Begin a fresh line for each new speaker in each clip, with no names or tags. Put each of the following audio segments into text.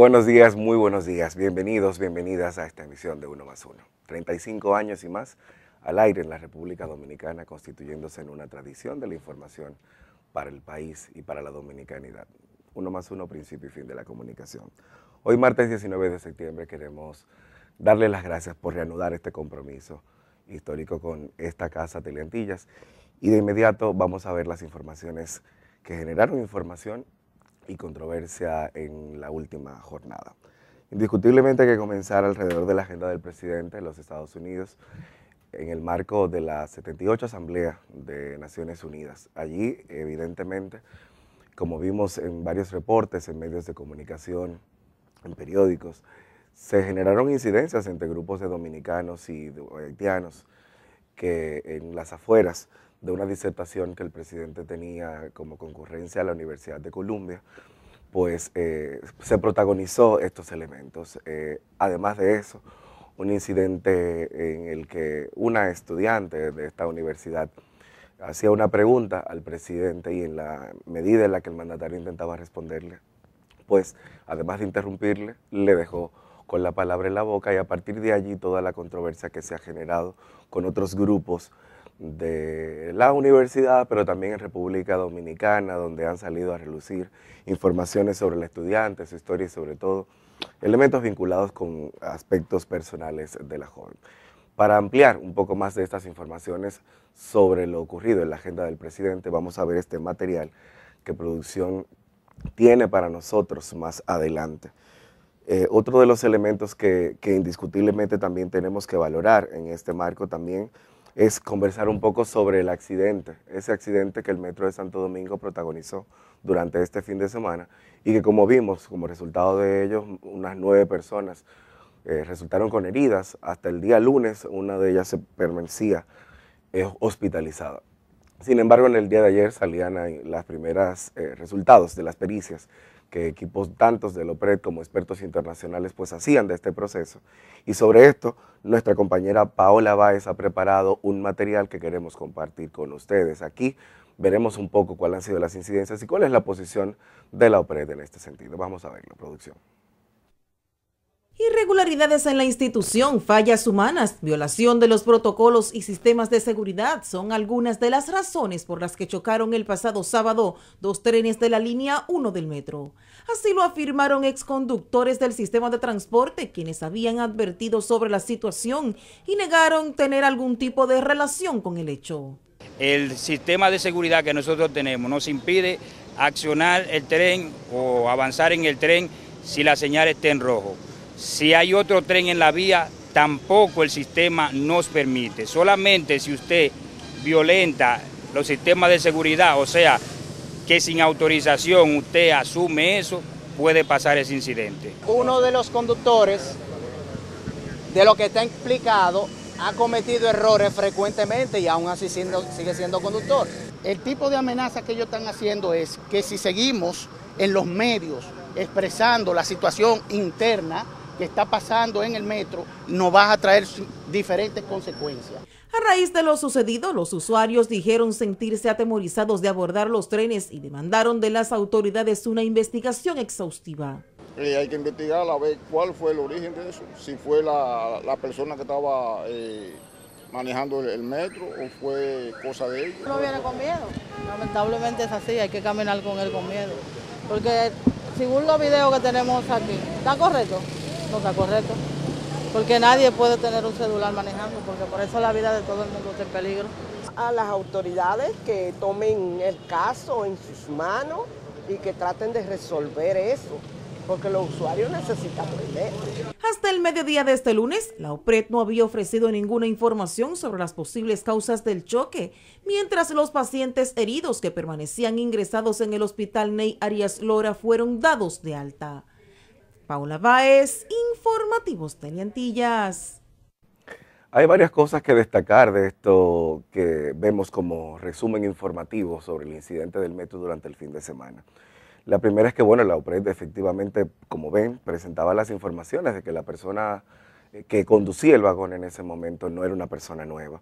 Buenos días, muy buenos días. Bienvenidos, bienvenidas a esta emisión de Uno más Uno. 35 años y más al aire en la República Dominicana, constituyéndose en una tradición de la información para el país y para la dominicanidad. Uno más Uno, principio y fin de la comunicación. Hoy, martes 19 de septiembre, queremos darle las gracias por reanudar este compromiso histórico con esta casa Teleantillas. Y de inmediato vamos a ver las informaciones que generaron información y controversia en la última jornada. Indiscutiblemente hay que comenzar alrededor de la agenda del presidente de los Estados Unidos en el marco de la 78 Asamblea de Naciones Unidas. Allí, evidentemente, como vimos en varios reportes, en medios de comunicación, en periódicos, se generaron incidencias entre grupos de dominicanos y de haitianos que en las afueras de una disertación que el presidente tenía como concurrencia a la Universidad de Columbia, pues se protagonizó estos elementos. Además de eso, un incidente en el que una estudiante de esta universidad hacía una pregunta al presidente y en la medida en la que el mandatario intentaba responderle, pues además de interrumpirle, le dejó con la palabra en la boca y a partir de allí toda la controversia que se ha generado con otros grupos de la universidad, pero también en República Dominicana, donde han salido a relucir informaciones sobre el estudiante, su historia y sobre todo elementos vinculados con aspectos personales de la joven. Para ampliar un poco más de estas informaciones sobre lo ocurrido en la agenda del presidente, vamos a ver este material que producción tiene para nosotros más adelante. Otro de los elementos que indiscutiblemente también tenemos que valorar en este marco también es conversar un poco sobre el accidente, ese accidente que el Metro de Santo Domingo protagonizó durante este fin de semana y que como vimos, como resultado de ello, unas 9 personas resultaron con heridas. Hasta el día lunes una de ellas se permanecía hospitalizada. Sin embargo, en el día de ayer salían las primeras resultados de las pericias que equipos tantos del OPRED como expertos internacionales pues hacían de este proceso. Y sobre esto, nuestra compañera Paola Báez ha preparado un material que queremos compartir con ustedes. Aquí veremos un poco cuáles han sido las incidencias y cuál es la posición de la OPRED en este sentido. Vamos a verlo, producción.
Irregularidades en la institución, fallas humanas, violación de los protocolos y sistemas de seguridad son algunas de las razones por las que chocaron el pasado sábado 2 trenes de la línea 1 del metro. Así lo afirmaron exconductores del sistema de transporte, quienes habían advertido sobre la situación y negaron tener algún tipo de relación con el hecho.
El sistema de seguridad que nosotros tenemos nos impide accionar el tren o avanzar en el tren si la señal está en rojo. Si hay otro tren en la vía, tampoco el sistema nos permite. Solamente si usted violenta los sistemas de seguridad, o sea, que sin autorización usted asume eso, puede pasar ese incidente.
Uno de los conductores, de lo que está implicado, ha cometido errores frecuentemente y aún así sigue siendo conductor.
El tipo de amenaza que ellos están haciendo es que si seguimos en los medios expresando la situación interna que está pasando en el metro, nos va a traer diferentes consecuencias.
A raíz de lo sucedido, los usuarios dijeron sentirse atemorizados de abordar los trenes y demandaron de las autoridades una investigación exhaustiva.
Hay que investigar a ver cuál fue el origen de eso, si fue la persona que estaba manejando el metro o fue cosa de ellos.
Uno viene con miedo, lamentablemente es así, hay que caminar con él con miedo, porque según los videos que tenemos aquí, ¿está correcto? No está correcto, porque nadie puede tener un celular manejando, porque por eso la vida de todo el mundo está en peligro.
A las autoridades que tomen el caso en sus manos y que traten de resolver eso, porque los usuarios necesitan primero.
Hasta el mediodía de este lunes, la OPRED no había ofrecido ninguna información sobre las posibles causas del choque, mientras los pacientes heridos que permanecían ingresados en el hospital Ney Arias Lora fueron dados de alta. Paola Báez, Informativos Teleantillas.
Hay varias cosas que destacar de esto que vemos como resumen informativo sobre el incidente del metro durante el fin de semana. La primera es que, bueno, la OPRED efectivamente, como ven, presentaba las informaciones de que la persona que conducía el vagón en ese momento no era una persona nueva.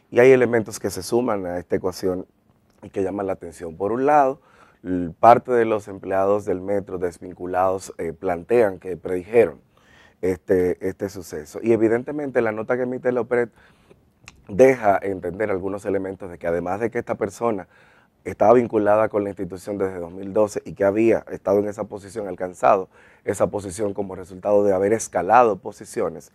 Y hay elementos que se suman a esta ecuación y que llaman la atención. Por un lado, parte de los empleados del metro desvinculados plantean que predijeron este suceso. Y evidentemente la nota que emite la OPRED deja entender algunos elementos de que además de que esta persona estaba vinculada con la institución desde 2012 y que había estado en esa posición, alcanzado esa posición como resultado de haber escalado posiciones,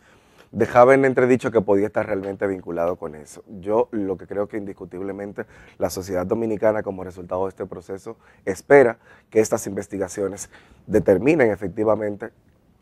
dejaba en entredicho que podía estar realmente vinculado con eso. Yo lo que creo que indiscutiblemente la sociedad dominicana como resultado de este proceso espera que estas investigaciones determinen efectivamente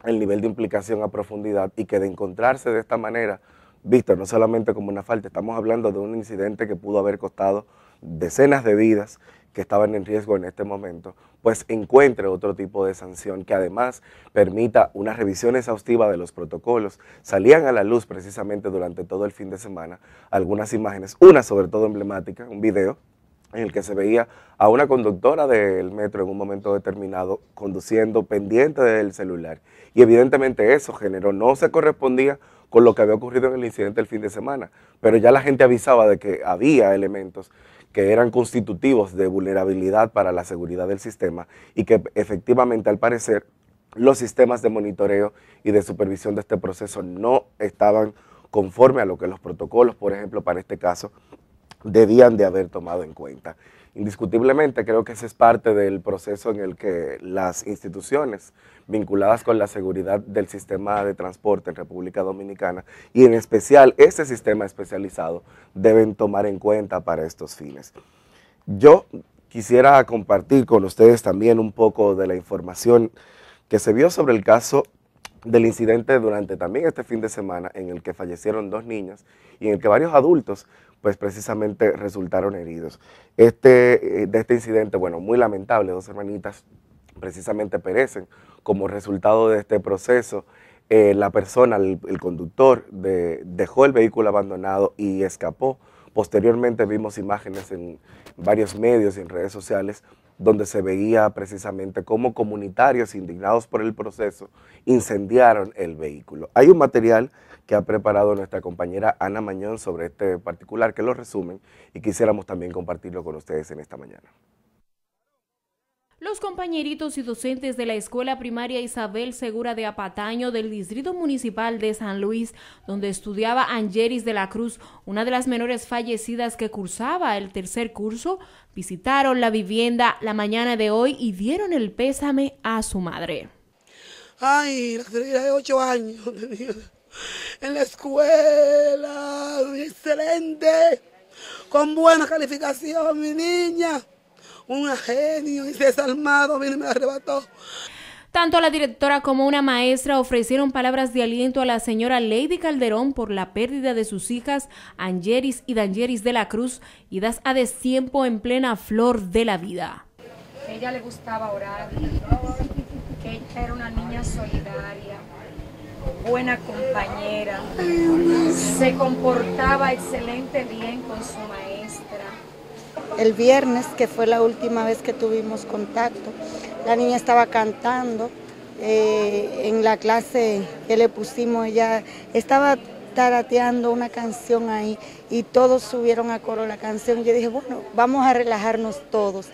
el nivel de implicación a profundidad y que de encontrarse de esta manera, visto no solamente como una falta, estamos hablando de un incidente que pudo haber costado decenas de vidas que estaban en riesgo en este momento, pues encuentre otro tipo de sanción que además permita una revisión exhaustiva de los protocolos. Salían a la luz precisamente durante todo el fin de semana algunas imágenes, una sobre todo emblemática, un video en el que se veía a una conductora del metro en un momento determinado conduciendo pendiente del celular. Y evidentemente eso no se correspondía con lo que había ocurrido en el incidente el fin de semana, pero ya la gente avisaba de que había elementos que eran constitutivos de vulnerabilidad para la seguridad del sistema y que efectivamente al parecer los sistemas de monitoreo y de supervisión de este proceso no estaban conforme a lo que los protocolos, por ejemplo, para este caso, debían de haber tomado en cuenta. Indiscutiblemente creo que ese es parte del proceso en el que las instituciones vinculadas con la seguridad del sistema de transporte en República Dominicana y en especial ese sistema especializado deben tomar en cuenta para estos fines. Yo quisiera compartir con ustedes también un poco de la información que se vio sobre el caso del incidente durante también este fin de semana en el que fallecieron 2 niñas y en el que varios adultos pues precisamente resultaron heridos. De este incidente, bueno, muy lamentable, 2 hermanitas precisamente perecen como resultado de este proceso. La persona, el conductor, dejó el vehículo abandonado y escapó. Posteriormente vimos imágenes en varios medios y en redes sociales donde se veía precisamente cómo comunitarios indignados por el proceso incendiaron el vehículo. Hay un material que ha preparado nuestra compañera Ana Mañón sobre este particular que lo resumen y quisiéramos también compartirlo con ustedes en esta mañana.
Los compañeritos y docentes de la Escuela Primaria Isabel Segura de Apataño del Distrito Municipal de San Luis, donde estudiaba Angeris de la Cruz, una de las menores fallecidas que cursaba el 3er curso, visitaron la vivienda la mañana de hoy y dieron el pésame a su madre.
Ay, la señora de 8 años en la escuela, excelente, con buena calificación, mi niña. Un genio y desarmado, vino y me arrebató.
Tanto la directora como una maestra ofrecieron palabras de aliento a la señora Lady Calderón por la pérdida de sus hijas Angeris y Dangeris de la Cruz, idas a destiempo en plena flor de la vida.
A ella le gustaba orar, que ella era una niña solidaria, buena compañera, se comportaba excelente bien con su maestra.
El viernes, que fue la última vez que tuvimos contacto, la niña estaba cantando en la clase que le pusimos, ella estaba tarateando una canción ahí y todos subieron a coro la canción. Yo dije, bueno, vamos a relajarnos todos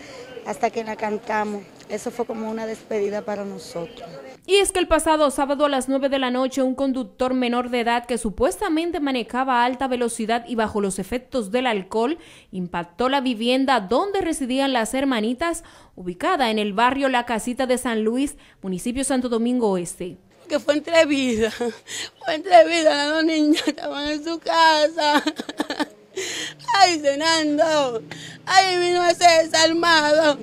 hasta que la cantamos. Eso fue como una despedida para nosotros.
Y es que el pasado sábado a las 9 de la noche, un conductor menor de edad que supuestamente manejaba a alta velocidad y bajo los efectos del alcohol, impactó la vivienda donde residían las hermanitas, ubicada en el barrio La Casita de San Luis, municipio Santo Domingo Oeste.
Que fue entrevista, las 2 niñas estaban en su casa, ay, cenando, ay, vino ese desarmado.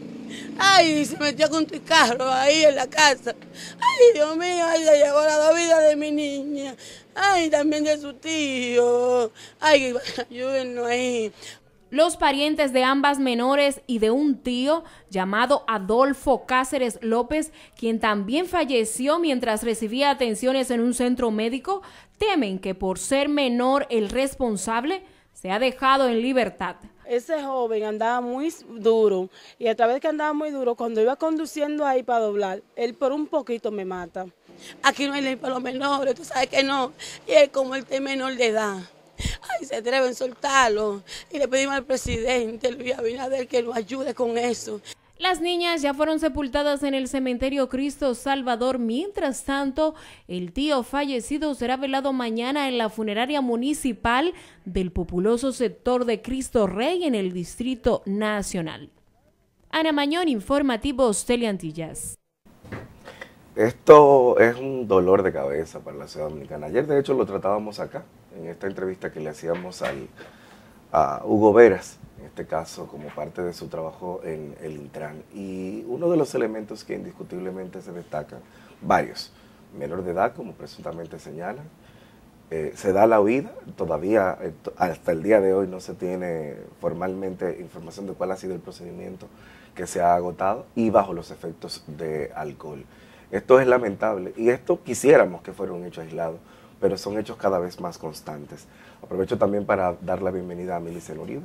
Ay, se metió con tu carro ahí en la casa. Ay, Dios mío, ay, se llevó la vida de mi niña. Ay, también de su tío. Ay, ayúdenlo ahí.
Los parientes de ambas menores y de un tío llamado Adolfo Cáceres López, quien también falleció mientras recibía atenciones en un centro médico, temen que por ser menor el responsable sea dejado en libertad.
Ese joven andaba muy duro y a través que andaba muy duro, cuando iba conduciendo ahí para doblar, él por un poquito me mata.
Aquí no hay ley para los menores, tú sabes que no. Y él como él es menor de edad, ay, se atreven a soltarlo. Y le pedimos al presidente, Luis Abinader, que nos ayude con eso.
Las niñas ya fueron sepultadas en el cementerio Cristo Salvador. Mientras tanto, el tío fallecido será velado mañana en la funeraria municipal del populoso sector de Cristo Rey en el Distrito Nacional. Ana Mañón, Informativos Teleantillas.
Esto es un dolor de cabeza para la ciudad dominicana. Ayer, de hecho, lo tratábamos acá, en esta entrevista que le hacíamos a Hugo Veras, en este caso, como parte de su trabajo en el Intran. Y uno de los elementos que indiscutiblemente se destacan, varios, menor de edad, como presuntamente señalan, se da la huida, todavía hasta el día de hoy no se tiene formalmente información de cuál ha sido el procedimiento que se ha agotado y bajo los efectos de alcohol. Esto es lamentable y esto quisiéramos que fuera un hecho aislado, pero son hechos cada vez más constantes. Aprovecho también para dar la bienvenida a Milicen Uribe.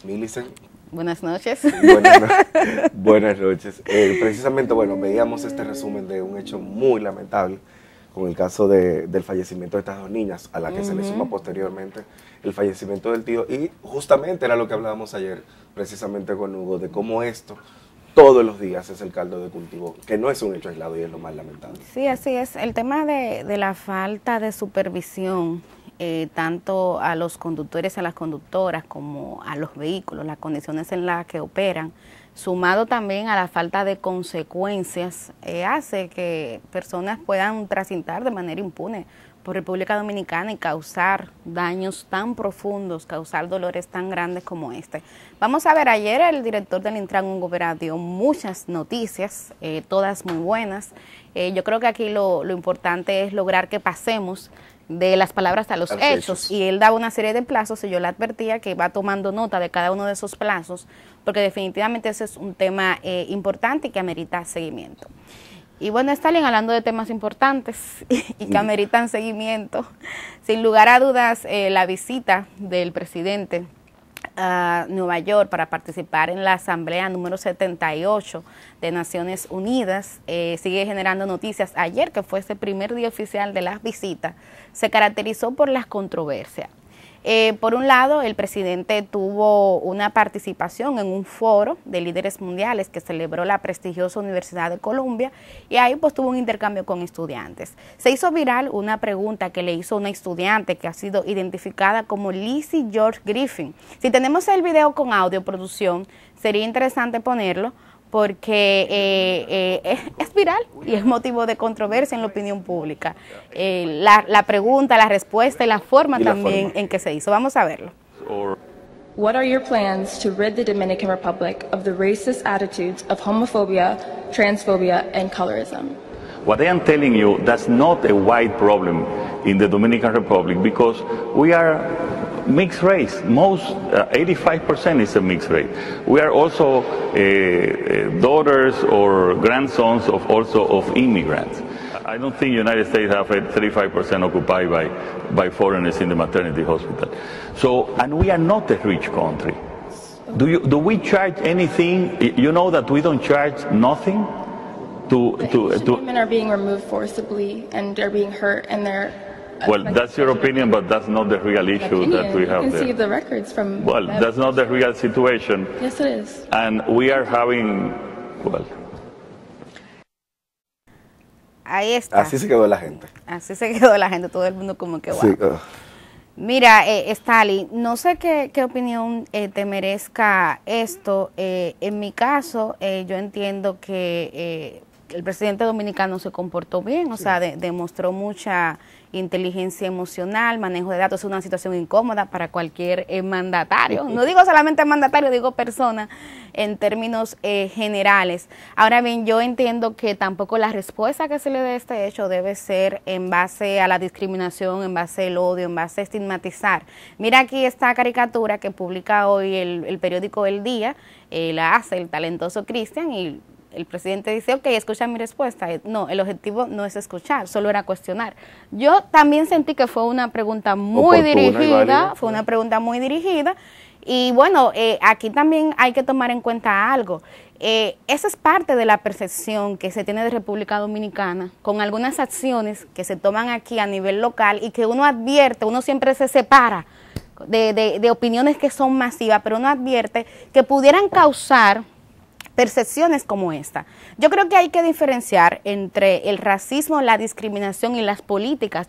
Milicen.
Buenas noches.
Buenas noches. Precisamente, bueno, veíamos este resumen de un hecho muy lamentable con el caso del fallecimiento de estas dos niñas, a la que se le suma posteriormente el fallecimiento del tío, y justamente era lo que hablábamos ayer, precisamente con Hugo, de cómo esto todos los días es el caldo de cultivo, que no es un hecho aislado y es lo más lamentable.
Sí, así es. El tema de la falta de supervisión, tanto a los conductores, a las conductoras, como a los vehículos, las condiciones en las que operan, sumado también a la falta de consecuencias, hace que personas puedan transitar de manera impune por República Dominicana y causar daños tan profundos, causar dolores tan grandes como este. Vamos a ver, ayer el director del Intran, Hugo Veras, dio muchas noticias, todas muy buenas. Yo creo que aquí lo importante es lograr que pasemos de las palabras a los hechos, y él daba una serie de plazos y yo le advertía que va tomando nota de cada uno de esos plazos, porque definitivamente ese es un tema importante y que amerita seguimiento. Y bueno, Stalin, hablando de temas importantes y que ameritan seguimiento, sin lugar a dudas, la visita del presidente a Nueva York para participar en la Asamblea número 78 de Naciones Unidas sigue generando noticias. Ayer, que fue ese primer día oficial de las visitas, se caracterizó por las controversias. Por un lado, el presidente tuvo una participación en un foro de líderes mundiales que celebró la prestigiosa Universidad de Columbia, y ahí pues tuvo un intercambio con estudiantes. Se hizo viral una pregunta que le hizo una estudiante que ha sido identificada como Lizzie George Griffin. Si tenemos el video con audio, producción, sería interesante ponerlo, porque es viral y es motivo de controversia en la opinión pública. La pregunta, la respuesta y la forma también en que se hizo. Vamos a verlo.
What are your plans to rid the Dominican Republic of the racist attitudes of homophobia, transphobia, and colorism?
What I am telling you, that's not a white problem in the Dominican Republic, because we are mixed race. Most 85% is a mixed race. We are also daughters or grandsons of immigrants. I don't think the United States have 35% occupied by foreigners in the maternity hospital. So, and we are not a rich country. Do we charge anything? You know that we don't charge nothing to
women are being removed forcibly and they're being hurt, and they're
well, that's your opinion, but that's not the real issue that we have there.
You can see the records from...
Well, that's not the real situation.
Yes, it is.
And we are having, well...
Ahí está.
Así se quedó la gente.
Así se quedó la gente, todo el mundo como que wow.
Sí,
Mira, Stalin, no sé qué opinión te merezca esto. En mi caso, yo entiendo que el presidente dominicano se comportó bien, o sea, demostró mucha inteligencia emocional, manejo de datos. Es una situación incómoda para cualquier mandatario. No digo solamente mandatario, digo persona en términos generales. Ahora bien, yo entiendo que tampoco la respuesta que se le dé a este hecho debe ser en base a la discriminación, en base al odio, en base a estigmatizar. Mira aquí esta caricatura que publica hoy el periódico El Día, la hace el talentoso Cristian, y el presidente dice, ok, escucha mi respuesta. No, el objetivo no es escuchar, solo era cuestionar. Yo también sentí que fue una pregunta muy dirigida, y bueno, aquí también hay que tomar en cuenta algo. Esa es parte de la percepción que se tiene de República Dominicana con algunas acciones que se toman aquí a nivel local y que uno advierte, uno siempre se separa de opiniones que son masivas, pero uno advierte que pudieran causar percepciones como esta. Yo creo que hay que diferenciar entre el racismo, la discriminación y las políticas.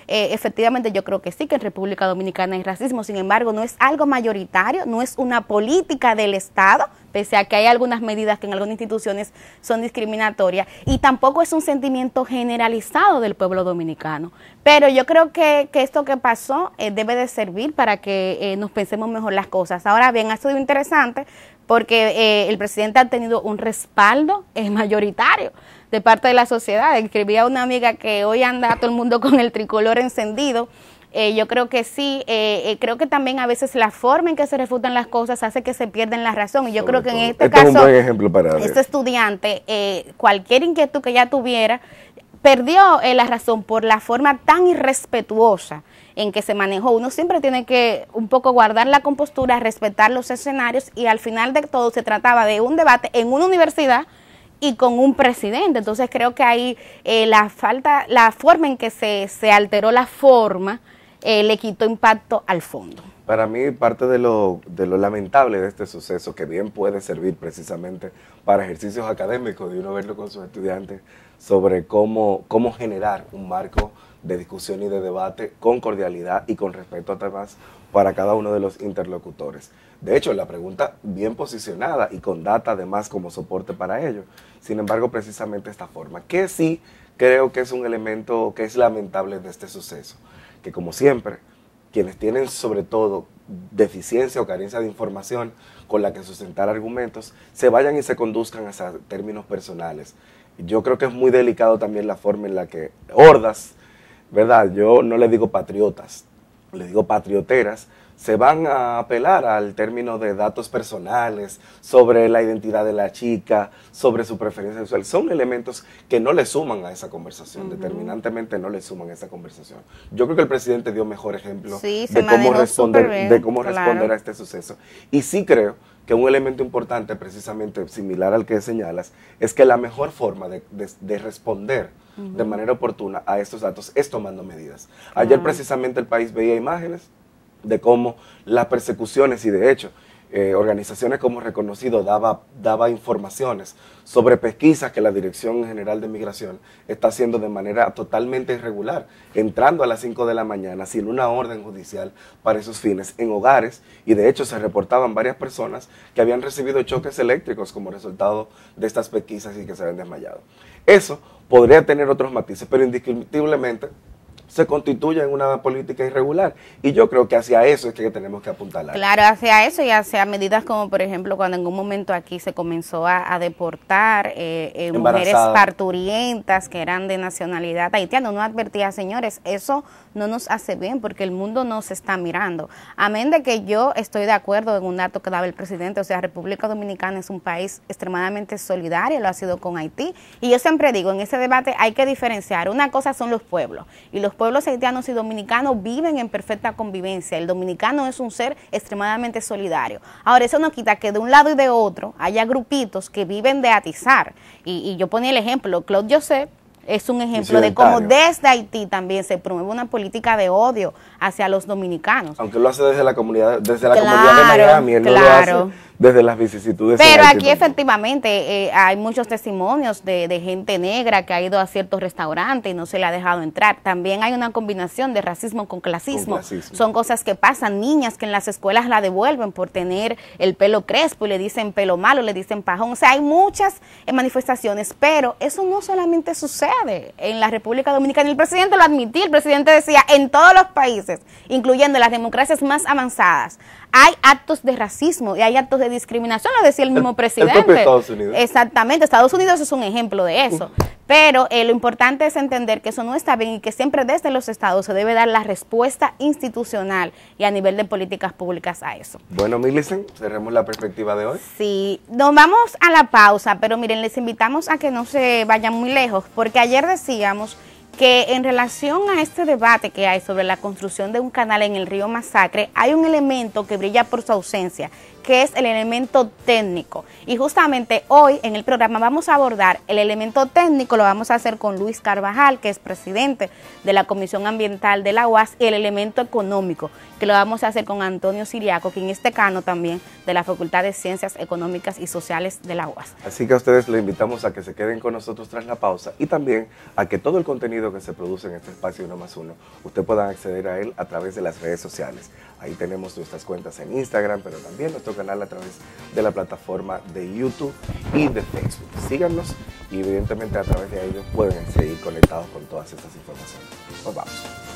Efectivamente, yo creo que sí, que en República Dominicana hay racismo, sin embargo, no es algo mayoritario, no es una política del Estado, pese a que hay algunas medidas que en algunas instituciones son discriminatorias, y tampoco es un sentimiento generalizado del pueblo dominicano. Pero yo creo que esto que pasó debe de servir para que nos pensemos mejor las cosas. Ahora bien, ha sido interesante porque el presidente ha tenido un respaldo mayoritario de parte de la sociedad. Escribía una amiga que hoy anda todo el mundo con el tricolor encendido. Yo creo que sí, creo que también a veces la forma en que se refutan las cosas hace que se pierdan la razón, y yo creo que en este caso,
es un buen ejemplo para
este estudiante, cualquier inquietud que ya tuviera, perdió la razón por la forma tan irrespetuosa en que se manejó. Uno siempre tiene que un poco guardar la compostura, respetar los escenarios, y al final de todo se trataba de un debate en una universidad y con un presidente. Entonces creo que ahí la forma en que se alteró la forma le quitó impacto al fondo.
Para mí, parte de lo lamentable de este suceso, que bien puede servir precisamente para ejercicios académicos, de uno verlo con sus estudiantes, sobre cómo generar un marco de discusión y de debate con cordialidad y con respeto además para cada uno de los interlocutores. De hecho, la pregunta bien posicionada y con data además como soporte para ello. Sin embargo, precisamente esta forma, que sí creo que es un elemento que es lamentable de este suceso, que como siempre, quienes tienen sobre todo deficiencia o carencia de información con la que sustentar argumentos, se vayan y se conduzcan hacia términos personales. Yo creo que es muy delicado también la forma en la que hordas, ¿verdad? Yo no le digo patriotas, le digo patrioteras, se van a apelar al término de datos personales, sobre la identidad de la chica, sobre su preferencia sexual. Son elementos que no le suman a esa conversación, determinantemente no le suman a esa conversación. Yo creo que el presidente dio mejor ejemplo de cómo responder a este suceso. Y sí creo que un elemento importante, precisamente similar al que señalas, es que la mejor forma de responder de manera oportuna a estos datos es tomando medidas. Ayer precisamente el país veía imágenes de cómo las persecuciones, y de hecho organizaciones como Reconocido daba informaciones sobre pesquisas que la Dirección General de Migración está haciendo de manera totalmente irregular, entrando a las 5 de la mañana sin una orden judicial para esos fines en hogares, y de hecho se reportaban varias personas que habían recibido choques eléctricos como resultado de estas pesquisas y que se habían desmayado. Eso podría tener otros matices, pero indiscutiblemente se constituye en una política irregular, y yo creo que hacia eso es que tenemos que apuntalar.
Claro, hacia eso y hacia medidas como, por ejemplo, cuando en un momento aquí se comenzó a deportar mujeres parturientas que eran de nacionalidad haitiana. Uno advertía, señores, eso no nos hace bien porque el mundo nos está mirando. Amén de que yo estoy de acuerdo en un dato que daba el presidente, o sea, República Dominicana es un país extremadamente solidario, lo ha sido con Haití, y yo siempre digo, en ese debate hay que diferenciar. Una cosa son los pueblos, y los pueblos haitianos y dominicanos viven en perfecta convivencia. El dominicano es un ser extremadamente solidario. Ahora, eso no quita que de un lado y de otro haya grupitos que viven de atizar. Y yo ponía el ejemplo, Claude Joseph es un ejemplo de cómo desde Haití también se promueve una política de odio hacia los dominicanos.
Aunque lo hace desde la comunidad, comunidad de Miami, él no lo hace desde las vicisitudes.
Pero aquí efectivamente hay muchos testimonios de gente negra que ha ido a ciertos restaurantes y no se le ha dejado entrar. También hay una combinación de racismo con clasismo. Son cosas que pasan, niñas que en las escuelas la devuelven por tener el pelo crespo y le dicen pelo malo, le dicen pajón. O sea, hay muchas manifestaciones, pero eso no solamente sucede en la República Dominicana. El presidente lo admitió, el presidente decía, en todos los países, incluyendo las democracias más avanzadas, hay actos de racismo y hay actos de discriminación, lo decía el mismo presidente.
El propio Estados Unidos.
Exactamente, Estados Unidos es un ejemplo de eso. Pero lo importante es entender que eso no está bien y que siempre desde los estados se debe dar la respuesta institucional y a nivel de políticas públicas a eso.
Bueno, Millicent, cerremos la perspectiva de hoy.
Sí, nos vamos a la pausa, pero miren, les invitamos a que no se vayan muy lejos, porque ayer decíamos que en relación a este debate que hay sobre la construcción de un canal en el río Masacre, hay un elemento que brilla por su ausencia, que es el elemento técnico. Y justamente hoy en el programa vamos a abordar el elemento técnico, lo vamos a hacer con Luis Carvajal, que es presidente de la Comisión Ambiental de la UAS, y el elemento económico, que lo vamos a hacer con Antonio Siriaco, quien es decano también de la Facultad de Ciencias Económicas y Sociales de la UAS.
Así que a ustedes les invitamos a que se queden con nosotros tras la pausa y también a que todo el contenido que se produce en este espacio 1+1, usted pueda acceder a él a través de las redes sociales. Ahí tenemos nuestras cuentas en Instagram, pero también nuestro canal a través de la plataforma de YouTube y de Facebook. Síganos y evidentemente a través de ellos pueden seguir conectados con todas estas informaciones. Nos vamos.